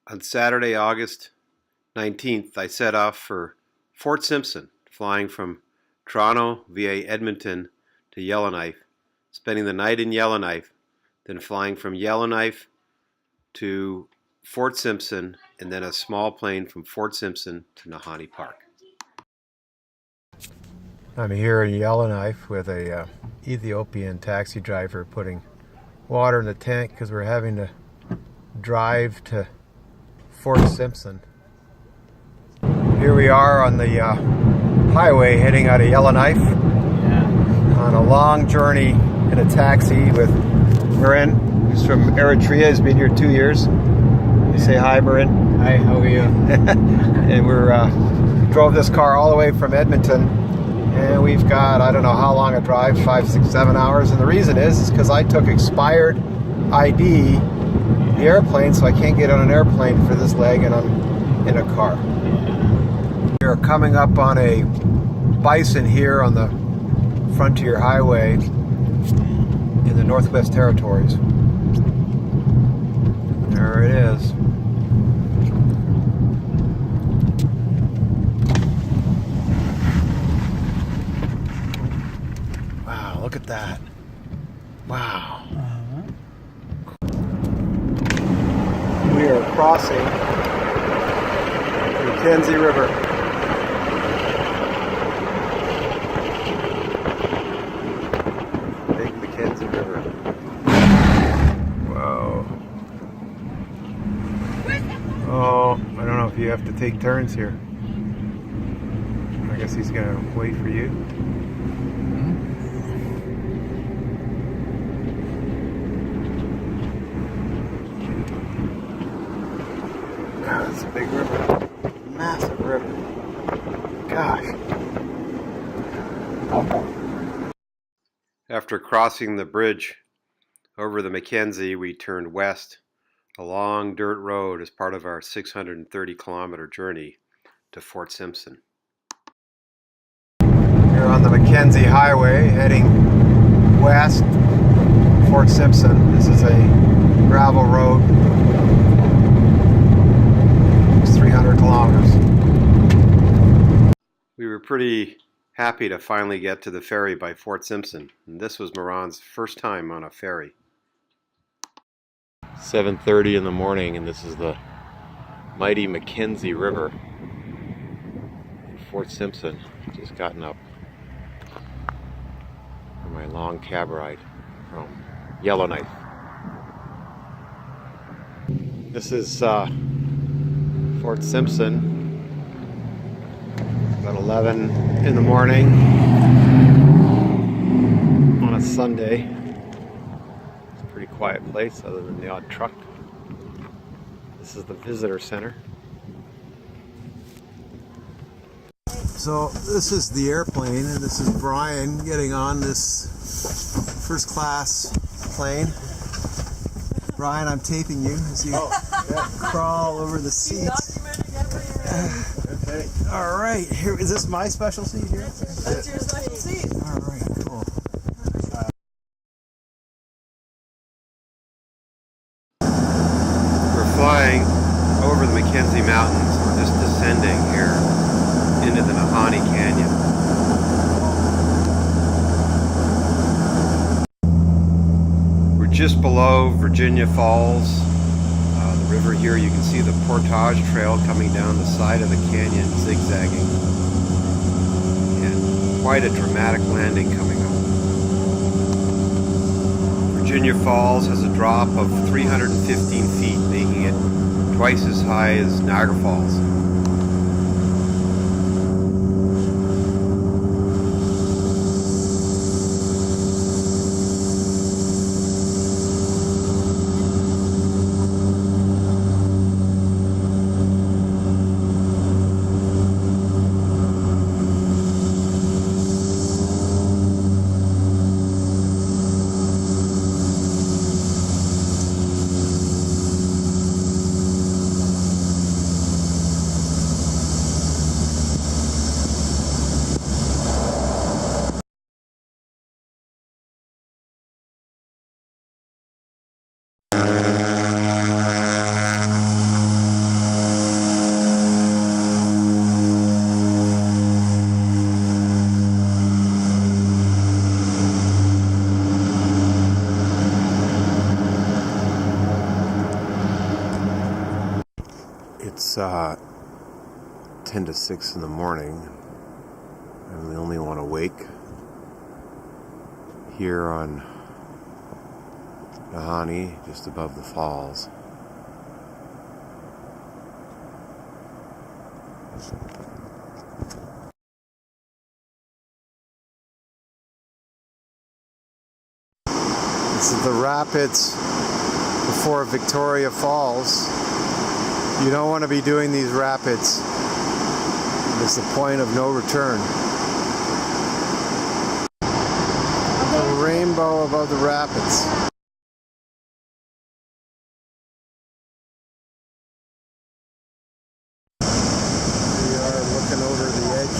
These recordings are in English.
On Saturday, August 19th, I set off for Fort Simpson, flying from Toronto via Edmonton to Yellowknife, spending the night in Yellowknife, then flying from Yellowknife to Fort Simpson, and then a small plane from Fort Simpson to Nahanni Park. I'm here in Yellowknife with a Ethiopian taxi driver putting water in the tank because we're having to drive to Fort Simpson. Here we are on the highway heading out of Yellowknife on a long journey in a taxi with Marin, who's from Eritrea. He's been here 2 years. You say hi, Marin. Hi, how are you? And we drove this car all the way from Edmonton, and we've got, I don't know how long a drive, 5, 6, 7 hours. And the reason is because I took expired ID the airplane, so I can't get on an airplane for this leg, and I'm in a car. We're coming up on a bison here on the Frontier Highway in the Northwest Territories. There it is. Wow, look at that. Wow. We are crossing the Mackenzie River. Big Mackenzie River. Whoa. Oh, I don't know if you have to take turns here. I guess he's gonna wait for you. It's a big river. Massive river. Gosh. After crossing the bridge over the Mackenzie, we turned west a long dirt road as part of our 630-kilometer journey to Fort Simpson. We're on the Mackenzie Highway heading west, Fort Simpson. This is a gravel road. 300 kilometers. We were pretty happy to finally get to the ferry by Fort Simpson, and this was Moran's first time on a ferry. 7:30 in the morning, and this is the mighty Mackenzie River in Fort Simpson. Just gotten up for my long cab ride from Yellowknife. This is Fort Simpson, about 11 in the morning on a Sunday. It's a pretty quiet place other than the odd truck. This is the visitor center. So this is the airplane, and this is Brian getting on this first class plane. Brian, I'm taping you as you crawl over the seats. Okay. All right. Here is this my special seat here? That's your special seat. All right. Cool. We're flying over the Mackenzie Mountains. We're just descending here into the Nahanni Canyon. We're just below Virginia Falls. The river here, you can see the portage trail coming down the side of the canyon, zigzagging. And quite a dramatic landing coming up. Virginia Falls has a drop of 315 feet, making it twice as high as Niagara Falls. It's 10 to 6 in the morning. I'm the only one awake here on Nahanni, just above the falls. This is the rapids before Victoria Falls. You don't want to be doing these rapids. It's the point of no return. A rainbow above the rapids. We are looking over the edge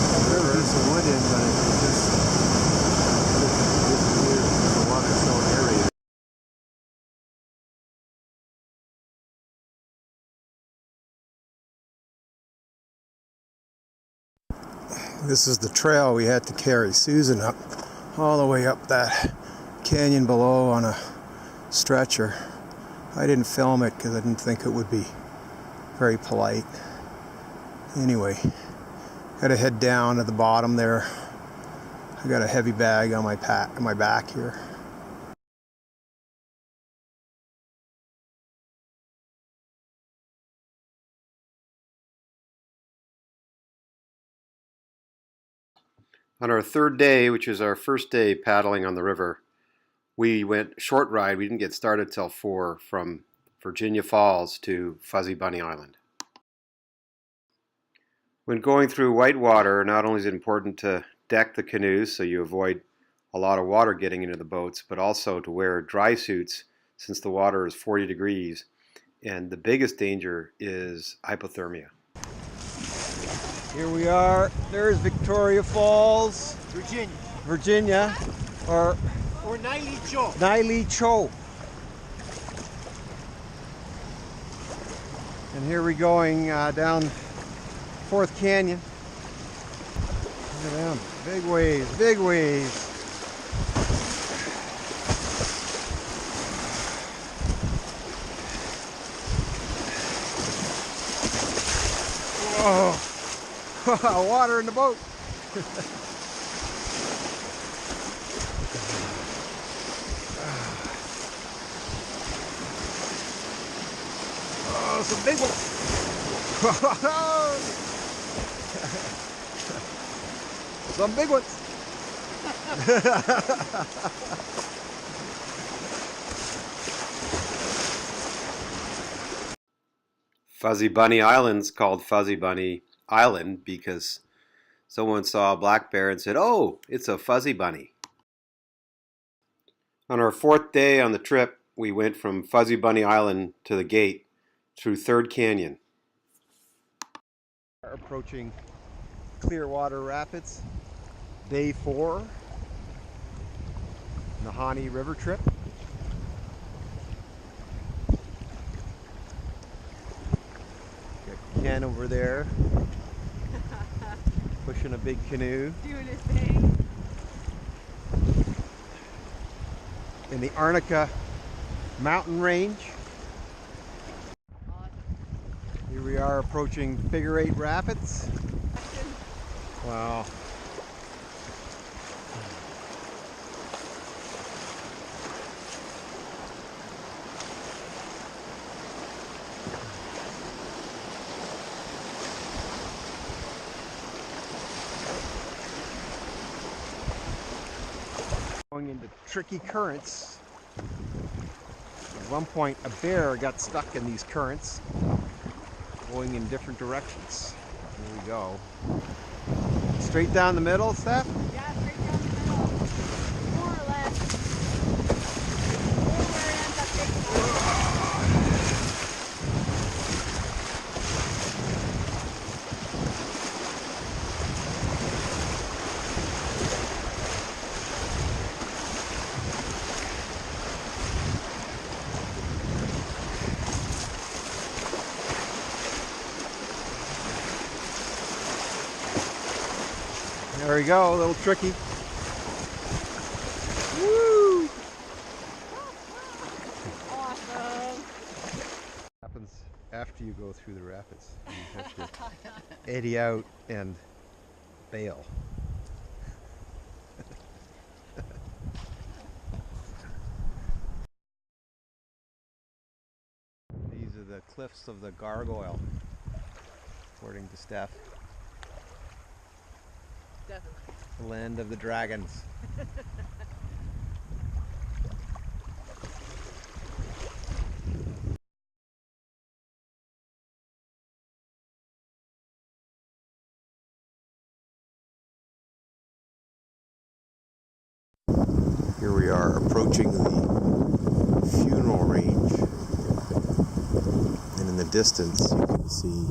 of the river. There's a wood in, but it just disappears. The water's so aerated. This is the trail we had to carry Susan up, all the way up that canyon below on a stretcher. I didn't film it because I didn't think it would be very polite. Anyway, gotta head down to the bottom there. I got a heavy bag on my back here. On our third day, which is our first day paddling on the river, we went short ride. We didn't get started till 4 from Virginia Falls to Fuzzy Bunny Island. When going through whitewater, not only is it important to deck the canoes so you avoid a lot of water getting into the boats, but also to wear dry suits since the water is 40 degrees. And the biggest danger is hypothermia. Here we are. There's Victoria Falls, Virginia, or Naili Cho. And here we're going down 4th Canyon. Look at them, big waves, big waves. Whoa. Water in the boat. Oh, some big ones. Some big ones. Fuzzy Bunny Island's called Fuzzy Bunny Island because someone saw a black bear and said, "Oh, it's a fuzzy bunny." On our 4th day on the trip, we went from Fuzzy Bunny Island to the gate through 3rd Canyon. We're approaching Clearwater Rapids, day 4, Nahanni River trip. Got Ken over there. Pushing a big canoe. Doing his thing. In the Arnica mountain range. Awesome. Here we are approaching Figure 8 Rapids. Wow. Going into tricky currents. At one point, a bear got stuck in these currents, going in different directions. Here we go. Straight down the middle, Steph? Yeah, straight down the middle. More or less. Or where it ends up taking us. There we go, a little tricky. Woo! Awesome. Happens after you go through the rapids. You have to eddy out and bail. These are the cliffs of the Gargoyle, according to Steph. Definitely. The land of the dragons. Here we are approaching the funeral range, and in the distance you can see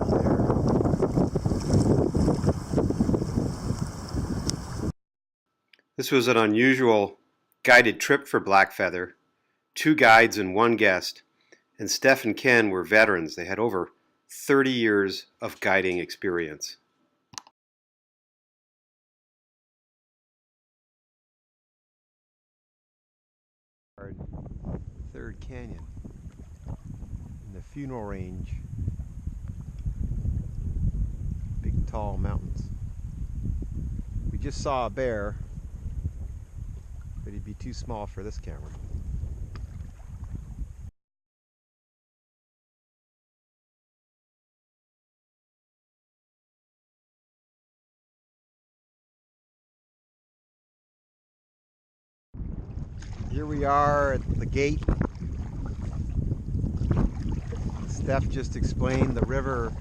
down there. This was an unusual guided trip for Blackfeather. 2 guides and 1 guest, and Steph and Ken were veterans. They had over 30 years of guiding experience. Third Canyon in the funeral range. Big tall mountains. We just saw a bear, but he'd be too small for this camera. Here we are at the gate. Steph just explained the river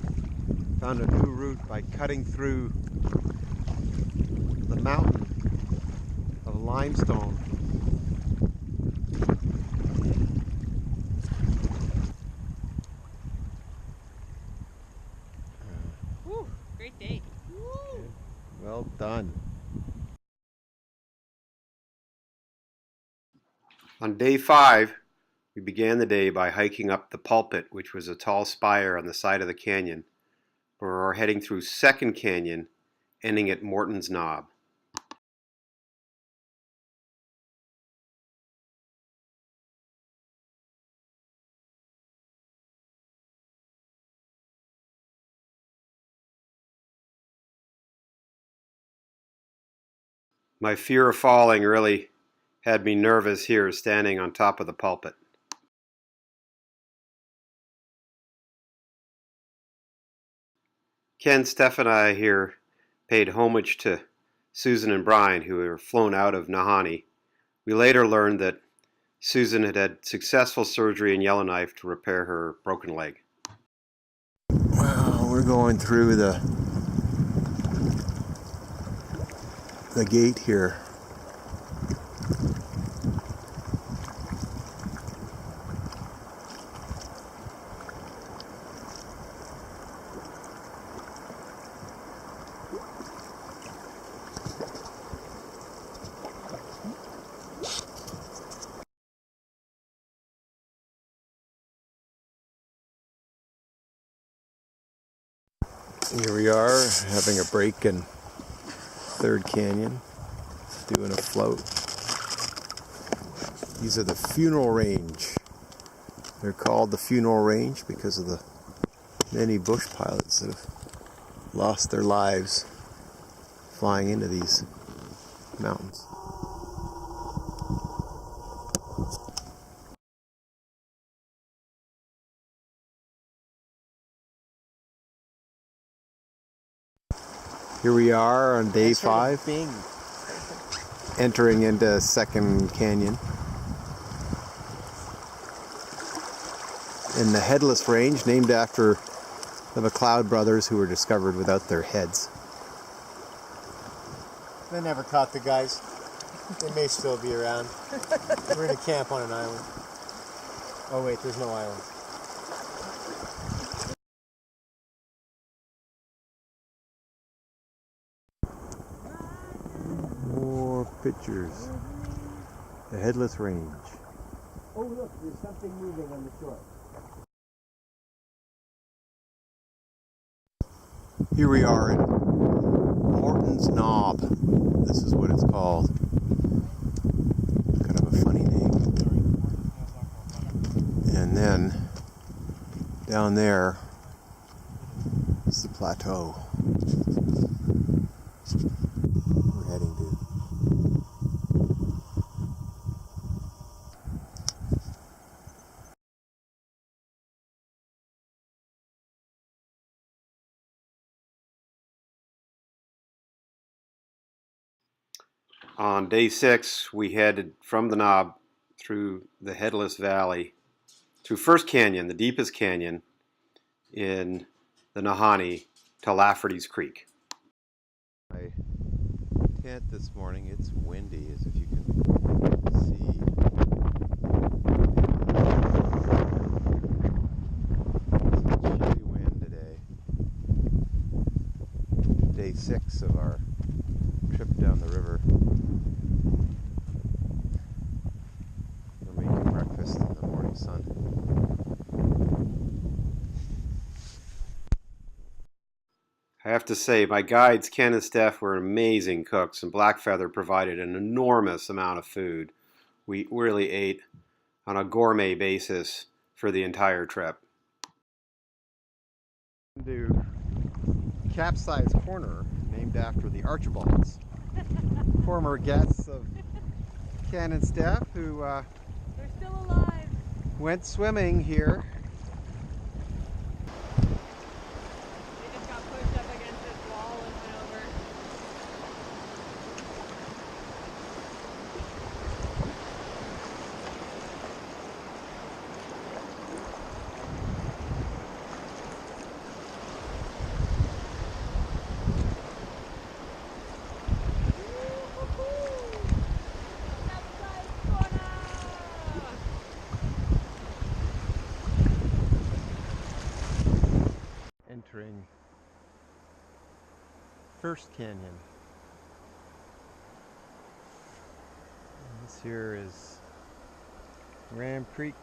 found a new route by cutting through the mountain of limestone. Woo, great day. Woo. Well done. On day 5, we began the day by hiking up the Pulpit, which was a tall spire on the side of the canyon. We were heading through Second Canyon, ending at Morton's Knob. My fear of falling really had me nervous here standing on top of the Pulpit. Ken, Steph, and I here paid homage to Susan and Brian, who were flown out of Nahanni. We later learned that Susan had had successful surgery in Yellowknife to repair her broken leg. Well, we're going through the gate here. Here we are having a break in Third Canyon, doing a float. These are the funeral range. They're called the funeral range because of the many bush pilots that have lost their lives flying into these mountains. Here we are on day 5, entering into Second Canyon. In the Headless Range, named after the McLeod brothers who were discovered without their heads. They never caught the guys. They may still be around. We're in a camp on an island. Oh wait, there's no island. More pictures. The Headless Range. Oh look, there's something moving on the shore. Here we are in Morton's Knob. This is what it's called. Kind of a funny name. Down there is the plateau we're heading to. On day 6, we headed from the knob through the Headless Valley, through First Canyon, the deepest canyon in the Nahanni, to Lafferty's Creek. My tent this morning, it's windy, as if you can see. It's a chilly wind today. Day 6 of our trip down the river. We're making breakfast in the morning sun. I have to say, my guides, Ken and Steph, were amazing cooks, and Blackfeather provided an enormous amount of food. We really ate on a gourmet basis for the entire trip. To Capsize Corner, named after the Archibalds, former guests of Ken and Steph, who They're still alive. went swimming here. They just got pushed up against this wall and went over. Entering First Canyon. And this here is Ram Creek,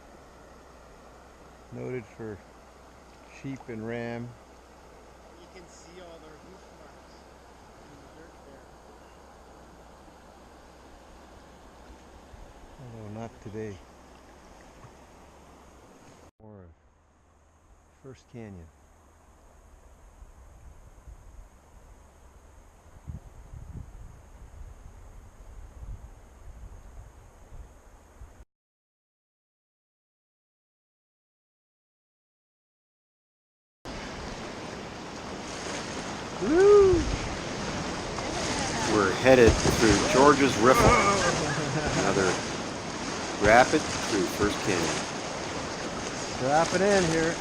noted for sheep and ram. You can see all their hoof marks in the dirt there. Although not today. More of First Canyon. Woo! We're headed through George's Riffle, another rapid through First Canyon. Dropping in here.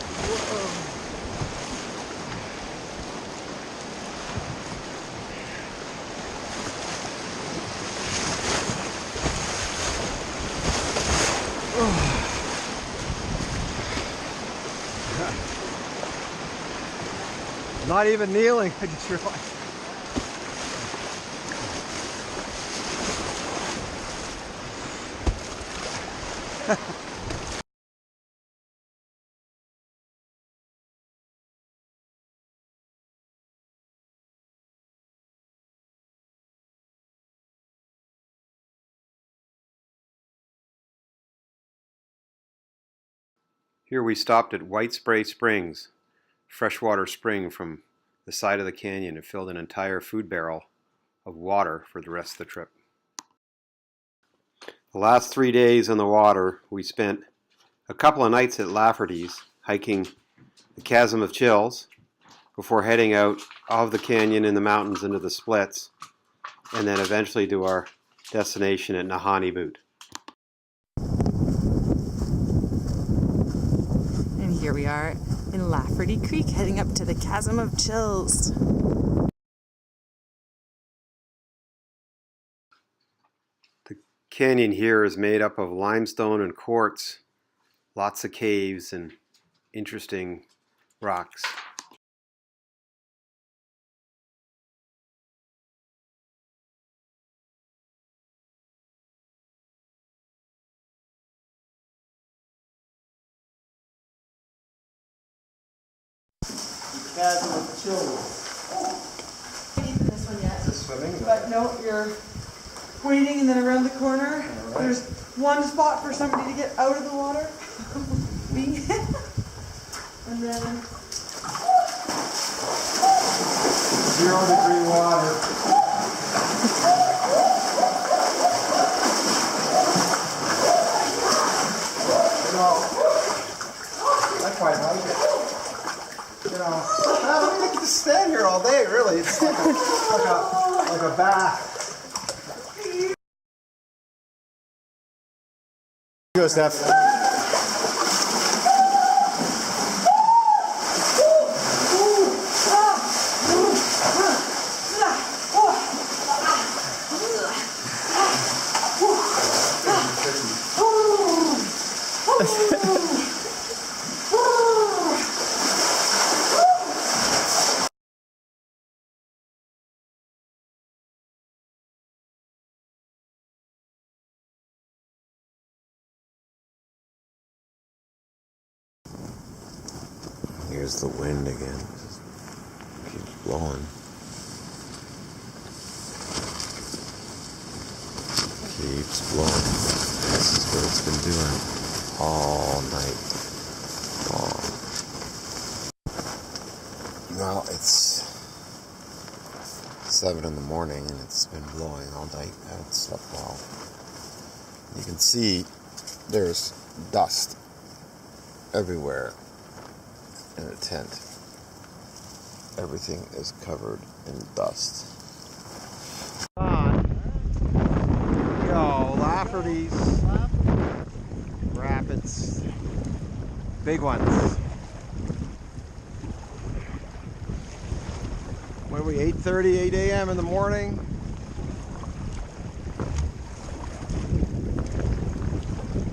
Not even kneeling, I just realized. Here we stopped at White Spray Springs, freshwater spring from the side of the canyon, and filled an entire food barrel of water for the rest of the trip. The last 3 days on the water, we spent a couple of nights at Lafferty's, hiking the Chasm of Chills, before heading out of the canyon in the mountains into the splits, and then eventually to our destination at Nahanni Butte. And here we are in Lafferty Creek, heading up to the Chasm of Chills. The canyon here is made up of limestone and quartz, lots of caves and interesting rocks. Chasm of Chills. This one yet. Is this swimming? But no, you're waiting, and then around the corner, Alright. there's one spot for somebody to get out of the water. Me. And And then 0-degree water. You know, I quite like it. You know, I don't get to stand here all day, really. It's like a bath. Go, Steph. Here's the wind again. It keeps blowing. Keeps blowing. This is what it's been doing all night long. Well, it's 7 in the morning and it's been blowing all night. I haven't slept well. You can see there's dust everywhere in the tent. Everything is covered in dust. Yo, Lafferty's Rapids. Big ones. What are we, 8:30, 8 a.m. in the morning?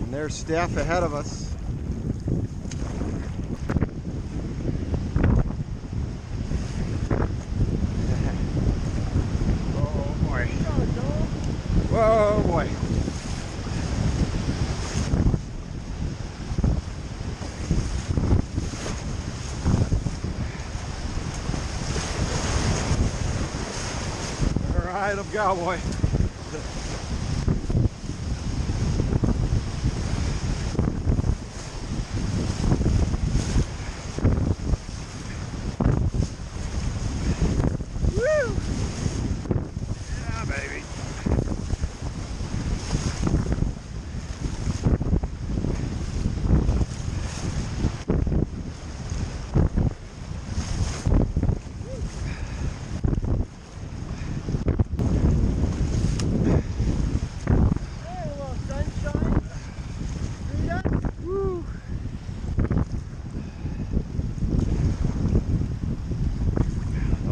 And there's Steph ahead of us. Oh boy. All right, I'm cowboy. Woo! Yeah, baby.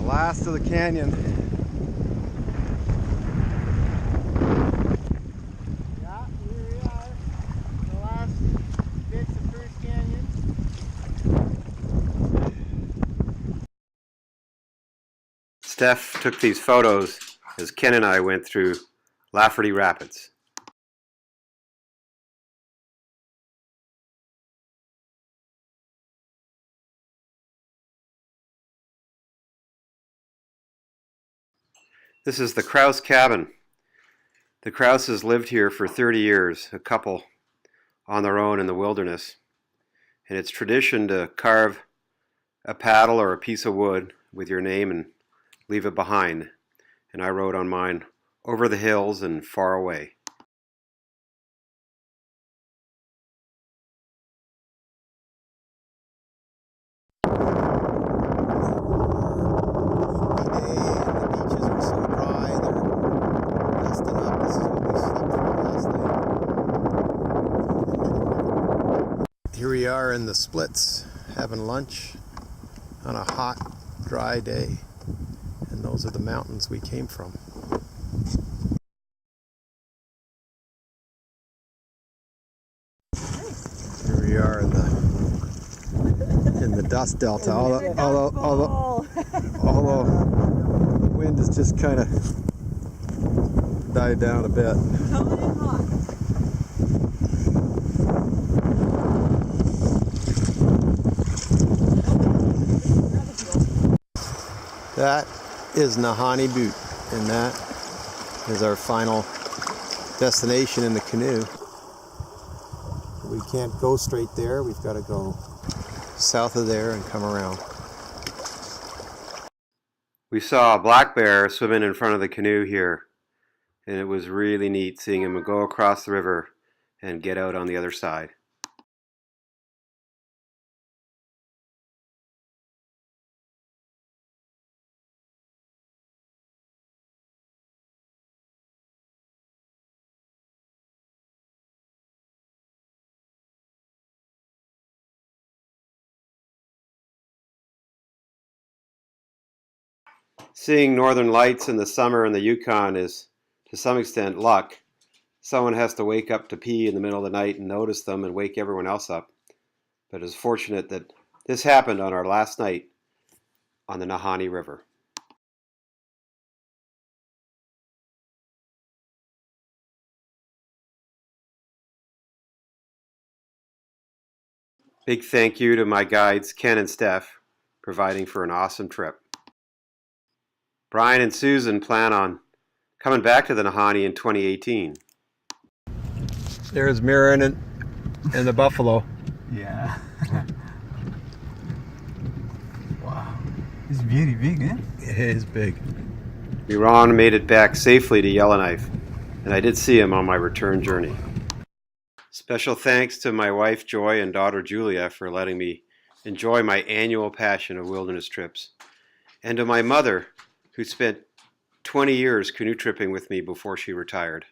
Last of the canyon. Yeah, here we are. The last bits of First Canyon. Steph took these photos as Ken and I went through Lafferty Rapids. This is the Krause cabin. The Krauses lived here for 30 years, a couple on their own in the wilderness. And it's tradition to carve a paddle or a piece of wood with your name and leave it behind. And I wrote on mine, "Over the hills and far away." Here we are in the splits having lunch on a hot, dry day, and those are the mountains we came from. Here we are in the dust delta, although the wind has just kind of died down a bit. totally hot. That is Nahanni Butte, and that is our final destination in the canoe. We can't go straight there, we've got to go south of there and come around. We saw a black bear swimming in front of the canoe here, and it was really neat seeing him go across the river and get out on the other side. Seeing northern lights in the summer in the Yukon is, to some extent, luck. Someone has to wake up to pee in the middle of the night and notice them and wake everyone else up. But it's fortunate that this happened on our last night on the Nahanni River. Big thank you to my guides, Ken and Steph, providing for an awesome trip. Brian and Susan plan on coming back to the Nahanni in 2018. There's Mirren and the buffalo. Yeah. Wow. It's very big, eh? It is big. Miran made it back safely to Yellowknife, and I did see him on my return journey. Special thanks to my wife Joy and daughter Julia for letting me enjoy my annual passion of wilderness trips, and to my mother, who spent 20 years canoe tripping with me before she retired.